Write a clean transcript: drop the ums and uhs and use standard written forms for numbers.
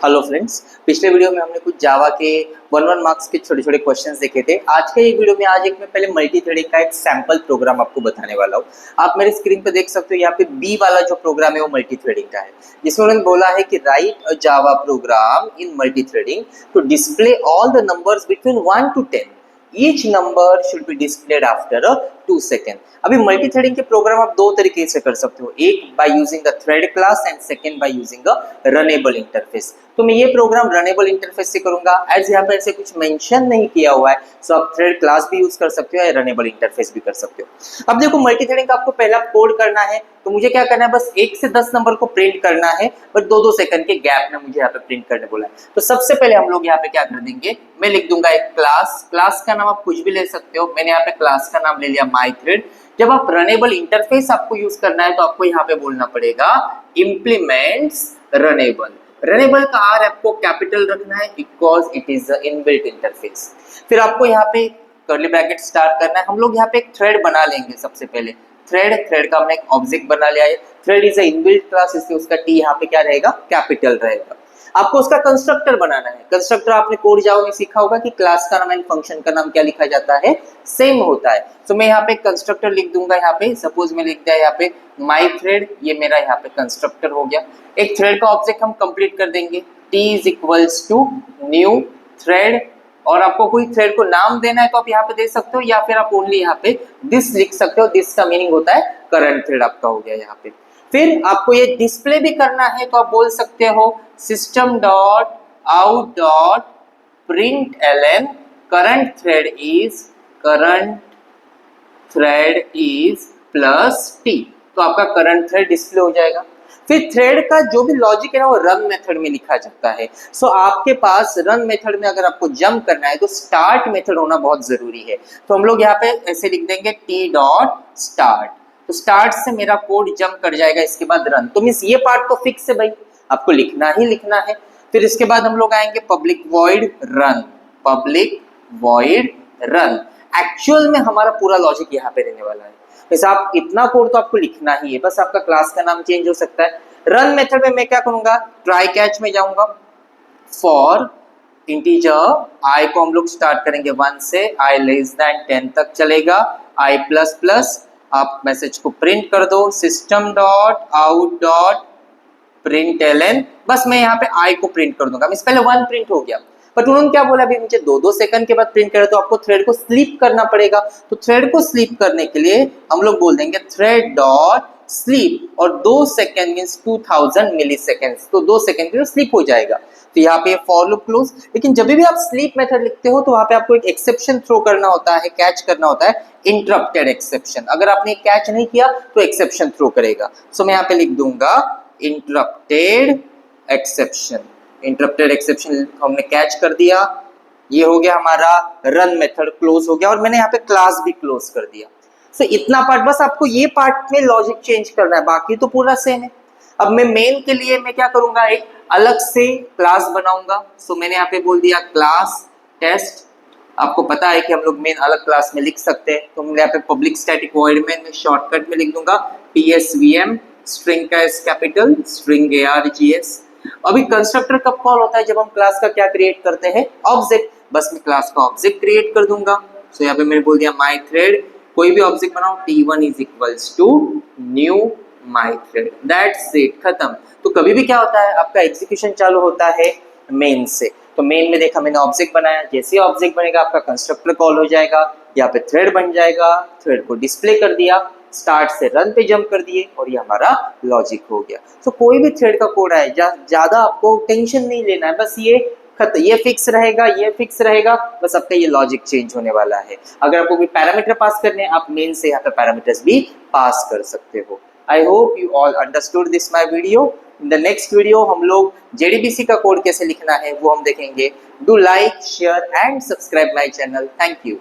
Hello friends, पिछले video में हमने कुछ जावा के 1 मार्क्स के छोटे छोटे क्वेश्चंस देखे थे। आज के ये वीडियो में मैं पहले मल्टी थ्रेडिंग का एक सैंपल प्रोग्राम आपको बताने वाला हूँ। आप मेरे स्क्रीन पे देख सकते हो, यहाँ पे बी वाला जो प्रोग्राम है वो मल्टी थ्रेडिंग का है, जिसमें उन्होंने बोला है कि write a Java program in multi threading to display all the numbers between 1 to 10। Each number should be displayed after a 2 second। अभी मल्टी थ्रेडिंग के प्रोग्राम आप दो तरीके से कर सकते हो, एक by using the thread class and second by using a runnable interface. तो मैं ये प्रोग्राम रनेबल इंटरफेस से करूंगा, एज यहाँ पे ऐसे कुछ मेंशन नहीं किया हुआ है, सो आप थ्रेड क्लास भी यूज कर सकते हो या रनेबल इंटरफेस भी कर सकते हो। अब देखो, मल्टी थ्रेडिंग का आपको पहला कोड करना है, तो मुझे क्या करना है, बस 1 से 10 नंबर को प्रिंट करना है, बट 2-2 सेकंड के गैप में मुझे यहाँ पे प्रिंट करने बोला है। तो सबसे पहले हम लोग यहाँ पे क्या कर देंगे, मैं लिख दूंगा एक क्लास का नाम आप कुछ भी ले सकते हो। मैंने यहाँ पे क्लास का नाम ले लिया माई थ्रेड। जब आप रनेबल इंटरफेस आपको यूज करना है तो आपको यहाँ पे बोलना पड़ेगा इम्प्लीमेंट्स रनेबल। रनेबल का आर आपको कैपिटल रखना है because it is the inbuilt interface. फिर आपको यहाँ पे कर्ली ब्रैकेट स्टार्ट करना है। हम लोग यहाँ पे एक थ्रेड बना लेंगे। सबसे पहले थ्रेड का हमने एक ऑब्जेक्ट बना लिया है। Thread is a inbuilt class, इसलिए उसका टी यहाँ पे क्या रहेगा, कैपिटल रहेगा। आपको उसका कंस्ट्रक्टर बनाना है। कंस्ट्रक्टर आपने कोड जावा में सीखा होगा कि क्लास का नाम एंड फंक्शन का नाम क्या लिखा जाता है, सेम होता है। तो मैं यहाँ पे कंस्ट्रक्टर लिख दूंगा। यहाँ पे सपोज मैं लिख दिया यहाँ पे माई थ्रेड, ये मेरा यहाँ पे कंस्ट्रक्टर हो गया। एक थ्रेड का ऑब्जेक्ट हम कंप्लीट कर देंगे, T is equals to new thread, और आपको कोई थ्रेड को नाम देना है तो आप यहाँ पे दे सकते हो, या फिर आप ओनली यहाँ पे दिस लिख सकते हो। दिस का मीनिंग होता है करंट थ्रेड आपका हो गया यहाँ पे। फिर आपको ये डिस्प्ले भी करना है, तो आप बोल सकते हो system dot out dot println current thread is plus T. तो आपका करंट थ्रेड डिस्प्ले हो जाएगा। फिर थ्रेड का जो भी लॉजिक है ना वो रन मेथड में लिखा जाता है। सो आपके पास रन मेथड में अगर आपको जंप करना है तो स्टार्ट मेथड होना बहुत जरूरी है। तो हम लोग यहाँ पे ऐसे लिख देंगे टी डॉट स्टार्ट। तो स्टार्ट से मेरा कोड जंप कर जाएगा, इसके बाद रन। तो मींस ये पार्ट तो फिक्स है भाई, आपको लिखना ही लिखना है। फिर इसके बाद हम लोग आएंगे पब्लिक वॉइड रन। एक्चुअल में हमारा पूरा लॉजिक यहाँ पे रहने वाला है। वैसे आप इतना कोड तो आपको लिखना ही है, बस आपका क्लास का नाम चेंज हो सकता है। रन मेथड में मैं क्या करूंगा, ट्राई कैच में जाऊंगा। फॉर इंटीजर आई को हम लोग स्टार्ट करेंगे 1 से, आई लेस देन 10 तक चलेगा। आई प्लस प्लस, आप मैसेज को प्रिंट कर दो, system dot out dot println. बस मैं यहाँ पे आई को प्रिंट कर दूंगा। पहले 1 प्रिंट हो गया, बट उन्होंने क्या बोला, अभी मुझे 2-2 सेकंड के बाद प्रिंट करे तो आपको थ्रेड को स्लीप करना पड़ेगा। तो थ्रेड को स्लीप करने के लिए हम लोग बोल देंगे थ्रेड डॉट स्लीप, और 2 सेकंड मींस 2000 मिली सेकेंड्स, तो 2 सेकंड के लिए स्लीप हो जाएगा। तो यहाँ पे फॉर लूप क्लोज। लेकिन जब भी आप स्लीप मेथड लिखते हो तो वहां पे आपको एक एक्सेप्शन थ्रो करना होता है, कैच करना होता है, इंटरप्टेड एक्सेप्शन। अगर आपने कैच नहीं किया तो एक्सेप्शन थ्रो करेगा। सो मैं यहाँ पे लिख दूंगा इंटरप्टेड एक्सेप्शन हमने कैच कर दिया। ये हो गया हमारा रन मेथड, क्लोज हो गया, और मैंने यहाँ पे क्लास भी क्लोज कर दिया। सो इतना पार्ट, बस आपको ये पार्ट में लॉजिक चेंज करना है, बाकी तो पूरा सेम है। अब मैं मेन के लिए मैं क्या करूंगा, एक अलग से क्लास बनाऊंगा। सो मैंने यहाँ पे बोल दिया क्लास टेस्ट। आपको पता है कि हम लोग मेन अलग क्लास में लिख सकते हैं, तो मैं यहाँ पे पब्लिक स्टैटिक वॉइड में शॉर्टकट में लिख दूंगा psvm, स्ट्रिंग का एस कैपिटल, स्ट्रिंग args। अभी कंस्ट्रक्टर कब कॉल होता है, जब हम क्लास का क्या क्रिएट करते हैं, ऑब्जेक्ट। बस मैं क्लास का ऑब्जेक्ट क्रिएट कर दूंगा। सो यहाँ पे मैंने बोल दिया माई थ्रेड, कोई भी ऑब्जेक्ट बनाओ, t1 is equals to new my thread, that's it, खत्म। तो कभी भी क्या होता है, आपका एग्जीक्यूशन चालू होता है मेन से। तो मेन में देखा मैंने ऑब्जेक्ट बनाया, जैसे ही ऑब्जेक्ट बनेगा आपका कंस्ट्रक्टर कॉल हो जाएगा, यहाँ पे थ्रेड बन जाएगा, थ्रेड को डिस्प्ले कर दिया, स्टार्ट से रन पे जंप कर दिए, और ये हमारा लॉजिक हो गया। तो कोई भी थ्रेड का कोड है, ज्यादा आपको टेंशन नहीं लेना है, बस ये फिक्स रहेगा, बस आपका ये लॉजिक चेंज होने वाला है। अगर आपको कोई पैरामीटर पास करने हैं, आप मेन से यहाँ पे पैरामीटर्स भी पास कर सकते हो। I hope you all understood this my video. In the next video हम लोग JDBC का कोड कैसे लिखना है वो हम देखेंगे। Do like, share and subscribe my channel. Thank you.